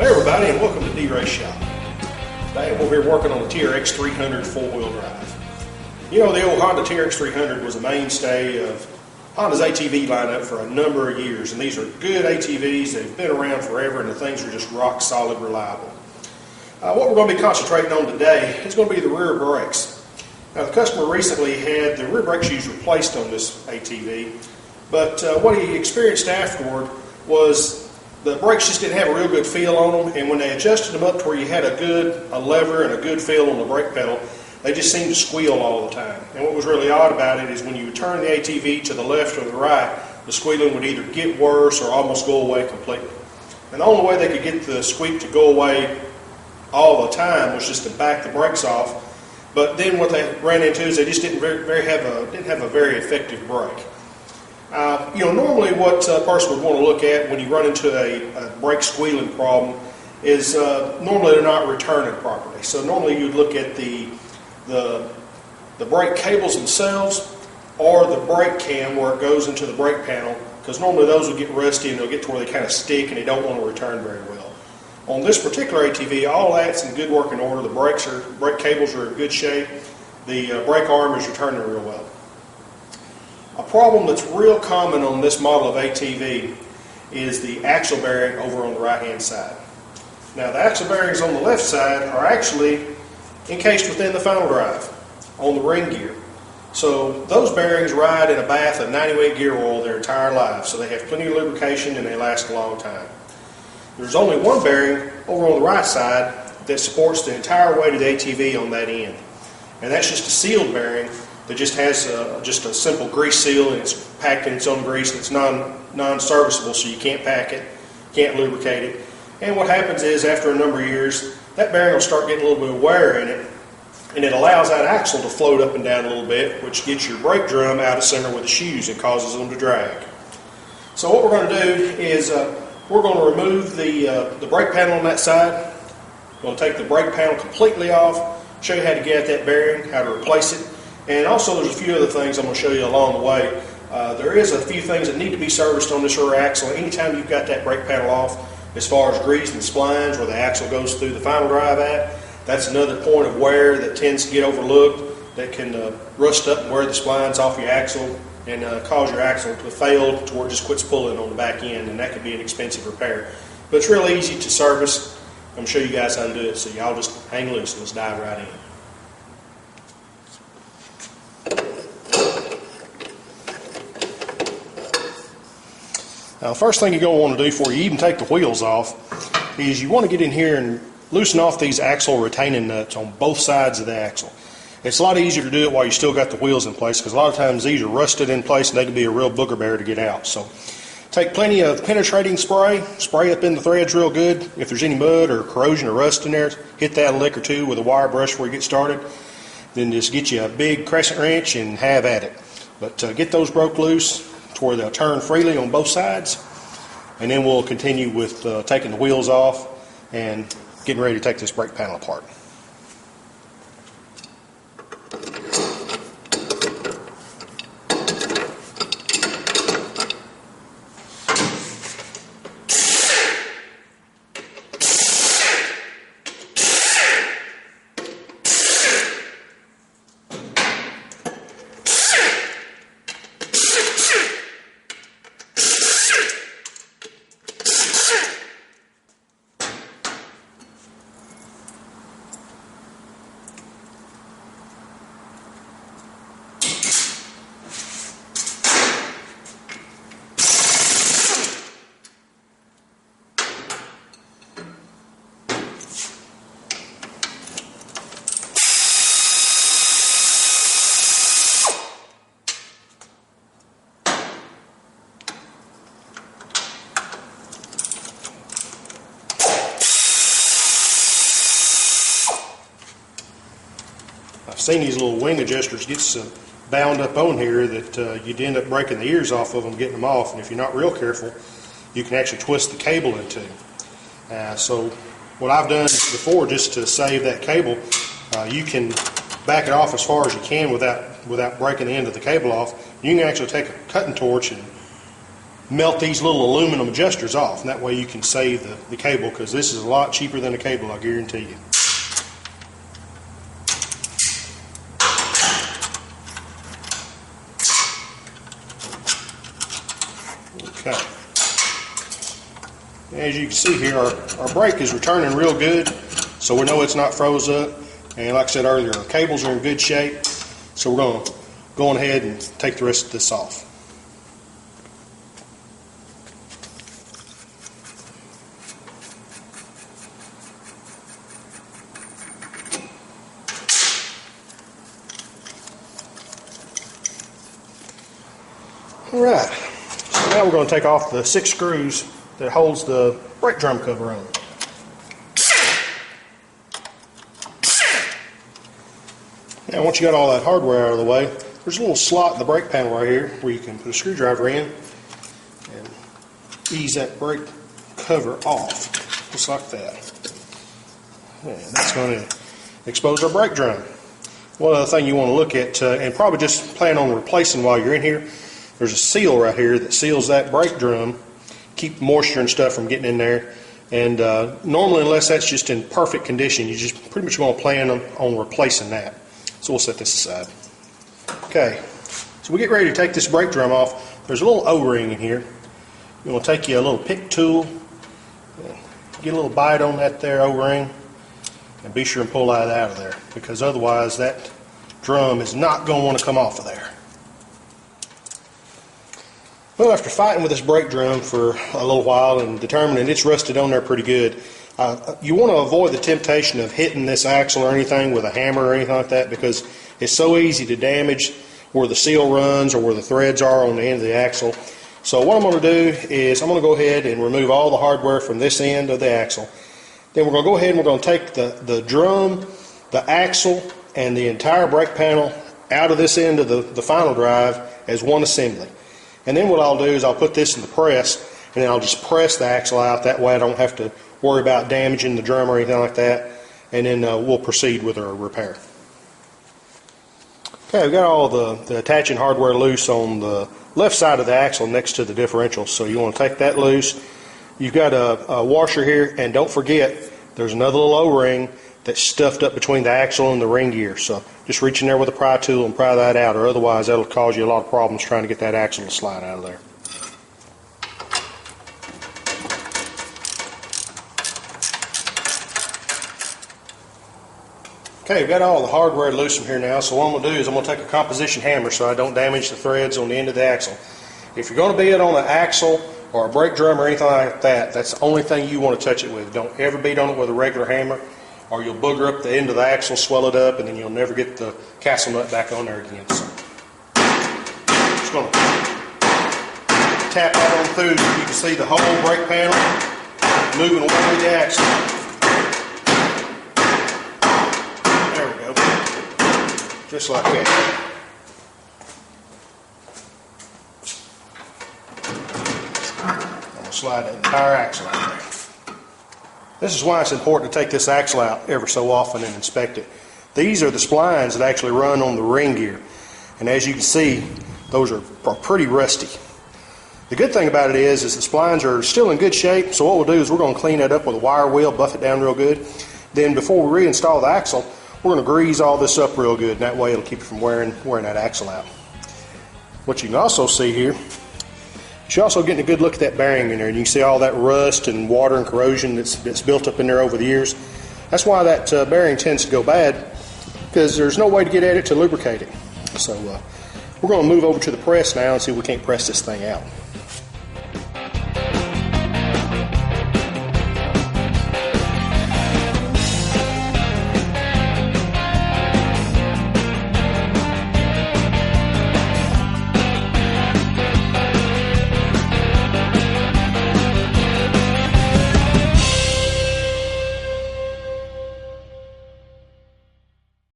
Hey everybody, and welcome to D-Race Shop. Today we're here working on the TRX300 four-wheel drive. You know, the old Honda TRX300 was a mainstay of Honda's ATV lineup for a number of years, and these are good ATVs. They've been around forever, and the things are just rock solid reliable. What we're going to be concentrating on today is going to be the rear brakes. Now, the customer recently had the rear brake shoes replaced on this ATV, but what he experienced afterward was the brakes just didn't have a real good feel on them, and when they adjusted them up to where you had a lever and a good feel on the brake pedal, they just seemed to squeal all the time. And what was really odd about it is when you would turn the ATV to the left or the right, the squealing would either get worse or almost go away completely. And the only way they could get the squeak to go away all the time was just to back the brakes off. But then what they ran into is they just didn't have a very effective brake. Normally what a person would want to look at when you run into a brake squealing problem is normally they're not returning properly. So normally you'd look at the brake cables themselves or the brake cam where it goes into the brake panel, because normally those will get rusty and they'll get to where they kind of stick and they don't want to return very well. On this particular ATV, all that's in good working order. The brake cables are in good shape. The brake arm is returning real well. A problem that's real common on this model of ATV is the axle bearing over on the right hand side. Now, the axle bearings on the left side are actually encased within the final drive on the ring gear. So those bearings ride in a bath of 90-weight gear oil their entire life, so they have plenty of lubrication and they last a long time. There's only one bearing over on the right side that supports the entire weight of the ATV on that end, and that's just a sealed bearing that just has just a simple grease seal, and it's packed in its own grease, and it's non-serviceable, so you can't pack it, can't lubricate it. And what happens is, after a number of years, that bearing will start getting a little bit of wear in it, and it allows that axle to float up and down a little bit, which gets your brake drum out of center with the shoes and causes them to drag. So what we're going to do is we're going to remove the brake panel on that side. We're going to take the brake panel completely off, show you how to get at that bearing, how to replace it. And also there's a few other things I'm going to show you along the way. There is a few things that need to be serviced on this rear axle anytime you've got that brake panel off, as far as greasing the splines where the axle goes through the final drive at. That's another point of wear that tends to get overlooked, that can rust up and wear the splines off your axle and cause your axle to fail to where it just quits pulling on the back end, and that could be an expensive repair. But it's real easy to service. I'm going to show you guys how to do it, so y'all just hang loose and let's dive right in. Now, the first thing you're going to want to do before you even take the wheels off is you want to get in here and loosen off these axle retaining nuts on both sides of the axle. It's a lot easier to do it while you still got the wheels in place, because a lot of times these are rusted in place and they can be a real booger bear to get out. So take plenty of penetrating spray up in the threads real good. If there's any mud or corrosion or rust in there, hit that a lick or two with a wire brush before you get started. Then just get you a big crescent wrench and have at it. But get those broke loose to where they'll turn freely on both sides, and then we'll continue with taking the wheels off and getting ready to take this brake panel apart. I've seen these little wing adjusters get so bound up on here that you'd end up breaking the ears off of them getting them off, and if you're not real careful, you can actually twist the cable in two. So what I've done before, just to save that cable, you can back it off as far as you can without breaking the end of the cable off. You can actually take a cutting torch and melt these little aluminum adjusters off, and that way you can save the cable, because this is a lot cheaper than a cable, I guarantee you. Okay. As you can see here, our brake is returning real good, so we know it's not froze up. And like I said earlier, our cables are in good shape, so we're going to go on ahead and take the rest of this off. Alright, so now we're going to take off the 6 screws that holds the brake drum cover on. Now once you got all that hardware out of the way, there's a little slot in the brake panel right here where you can put a screwdriver in and ease that brake cover off, just like that. And that's going to expose our brake drum. One other thing you want to look at, and probably just plan on replacing while you're in here, there's a seal right here that seals that brake drum, keep moisture and stuff from getting in there. And normally, unless that's just in perfect condition, you just pretty much want to plan on replacing that. So we'll set this aside. Okay, so we get ready to take this brake drum off. There's a little O-ring in here. You want to take you a little pick tool, get a little bite on that there O-ring, and be sure and pull that out of there, because otherwise that drum is not going to want to come off of there. Well, after fighting with this brake drum for a little while and determining it's rusted on there pretty good, you want to avoid the temptation of hitting this axle or anything with a hammer or anything like that, because it's so easy to damage where the seal runs or where the threads are on the end of the axle. So what I'm going to do is I'm going to go ahead and remove all the hardware from this end of the axle. Then we're going to go ahead and we're going to take the drum, the axle, and the entire brake panel out of this end of the final drive as one assembly. And then what I'll do is I'll put this in the press, and then I'll just press the axle out. That way I don't have to worry about damaging the drum or anything like that. And then we'll proceed with our repair. Okay, we've got all the attaching hardware loose on the left side of the axle next to the differential. So you want to take that loose. You've got a washer here, and don't forget there's another little O-ring that's stuffed up between the axle and the ring gear. So just reach in there with a pry tool and pry that out, or otherwise that'll cause you a lot of problems trying to get that axle to slide out of there. Okay, we've got all the hardware loose from here now, so what I'm going to do is I'm going to take a composition hammer so I don't damage the threads on the end of the axle. If you're going to be it on an axle or a brake drum or anything like that, that's the only thing you want to touch it with. Don't ever beat on it with a regular hammer, or you'll booger up the end of the axle, swell it up, and then you'll never get the castle nut back on there again. So, just going to tap that on through so you can see the whole brake panel moving away with the axle. There we go. Just like that. I'm going to slide the entire axle out there. This is why it's important to take this axle out ever so often and inspect it. These are the splines that actually run on the ring gear. And as you can see, those are pretty rusty. The good thing about it is the splines are still in good shape, so what we'll do is we're going to clean that up with a wire wheel, buff it down real good. Then before we reinstall the axle, we're going to grease all this up real good, and that way it'll keep you from wearing that axle out. What you can also see here, you're also getting a good look at that bearing in there, and you can see all that rust and water and corrosion that's built up in there over the years. That's why that bearing tends to go bad, because there's no way to get at it to lubricate it. So we're going to move over to the press now and see if we can't press this thing out.